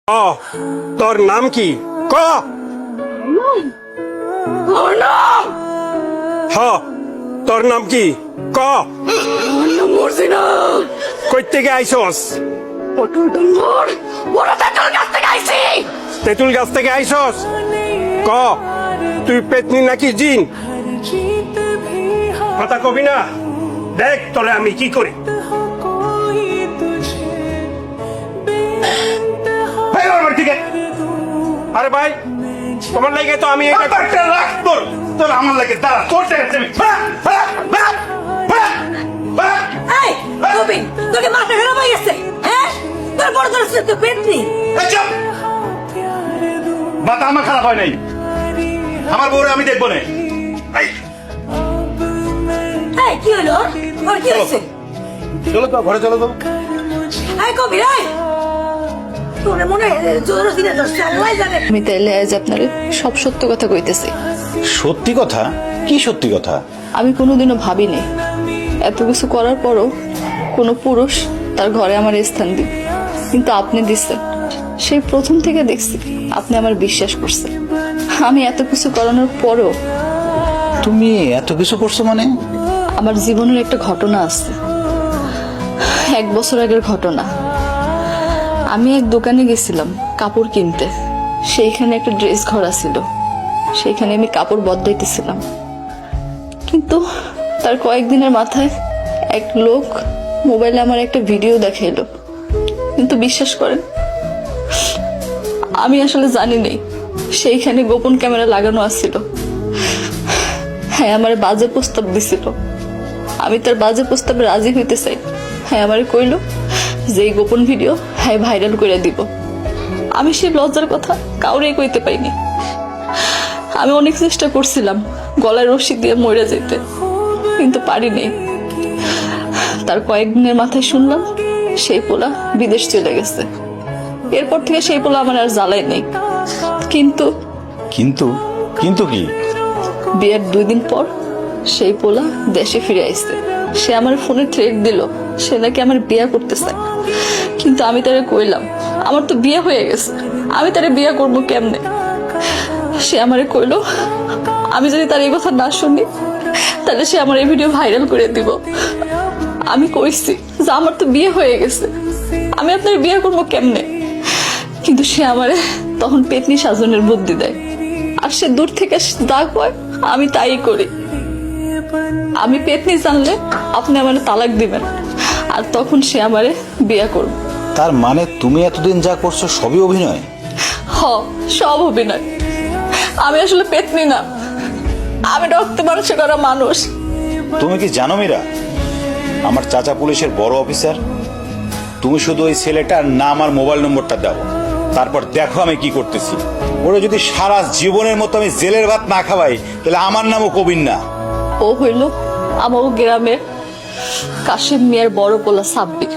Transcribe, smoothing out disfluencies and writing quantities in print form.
তোর নাম কি ক? তোর নাম কি ক? কই থেকে আইসস? তেঁতুল গাছ থেকে আইসস? ক তুই পেতনি নাকি জিন? কথা কবি না? দেখ তোরে আমি কি করি। আরে ভাই তোমার লাগে তো আমি তোর আমার লাগে দাঁড়া তোর তোকে মাথা খারাপ হয়ে গেছে। হ্যাঁ তোর বড় তোর তো পেট নেই। মাথা আমার খারাপ হয় নাই, আমার বউরে আমি দেখবো না। কি হলো ওর কি হয়েছে? চলো তো ঘরে চলো তো। কবি রায় তোরে মনে জোর দিনে ধরছে আল্লাহ জানে। আমি তাইলে আজ আপনারে সব সত্য কথা কইতেছি। সত্যি কথা? কি সত্যি কথা? আমি কোনোদিনও ভাবিনি এত কিছু করার পরও কোনো পুরুষ তার ঘরে আমার স্থান দিন, কিন্তু আপনি দিচ্ছেন। সেই প্রথম থেকে দেখছি আপনি আমার বিশ্বাস করছেন। আমি এত কিছু করানোর পরও তুমি এত কিছু করছো মানে? আমার জীবনের একটা ঘটনা আছে, 1 বছর আগের ঘটনা। আমি এক দোকানে গেছিলাম কাপড় কিনতে। সেইখানে একটা ড্রেস ঘর ছিল, সেইখানে আমি কাপড় বদলাইতেছিলাম। কিন্তু তার কয়েকদিনের মাথায় এক লোক মোবাইলে আমার একটা ভিডিও দেখাইলো। কিন্তু বিশ্বাস করেন আমি আসলে জানি নাই সেইখানে গোপন ক্যামেরা লাগানো আছিল। হ্যাঁ আমার বাজে প্রস্তাব দিছিল, আমি তার বাজে প্রস্তাবে রাজি হইতে চাই। হ্যাঁ আমারে কইলো যে এই গোপন ভিডিও হ্যাঁ ভাইরাল করে দিব। আমি সেই লজ্জার কথা কাউরেই কইতে পাইনি। আমি অনেক চেষ্টা করছিলাম গলায় রশি দিয়ে মরে যেতে, কিন্তু পারিনি। তার কয়েকদিনের মাথায় শুনলাম সেই পোলা বিদেশ চলে গেছে। এরপর থেকে সেই পোলা আমার আর জ্বালাই নেই। কিন্তু কিন্তু কিন্তু কি? বিয়ের 2 দিন পর সেই পোলা দেশে ফিরে আসছে। সে আমার ফোনে থ্রেট দিল সে নাকি আমার বিয়ে করতে চায়। কিন্তু আমি তারে কইলাম আমার তো বিয়ে হয়ে গেছে, আমি তারে বিয়ে করবো কেমনে? সে আমারে কইলো আমি যদি তার এই কথা না শুনি তাহলে সে আমার এই ভিডিও ভাইরাল করে দিব। আমি কইছি যে আমার তো বিয়ে হয়ে গেছে, আমি আপনার বিয়ে করবো কেমনে? কিন্তু সে আমারে তখন পেতনি সাজনের বুদ্ধি দেয়, আর সে দূর থেকে যা কয় আমি তাই করি। আমি পেতনি জানলে আপনি আমারে তালাক দিবেন, আর তখন সে আমারে বিয়ে করবে। তার মানে তুমি এতদিন যা করছো সবই অভিনয়? সব অভিনয়। আমি আসলে পেতনি না, আমি রক্তে মাংসে করা মানুষ। তুমি কি জানো মীরা, আমার চাচা পুলিশের বড় অফিসার। তুমি শুধু ওই ছেলেটার নাম আর মোবাইল নম্বরটা দাও, তারপর দেখো আমি কি করতেছি। ওরা যদি সারা জীবনের মতো আমি জেলের ভাত না খাওয়াই তাহলে আমার নামও কবির না। ও হইল আমার গ্রামের কাশিম মিয়ার বড় পোলা সাব্বির।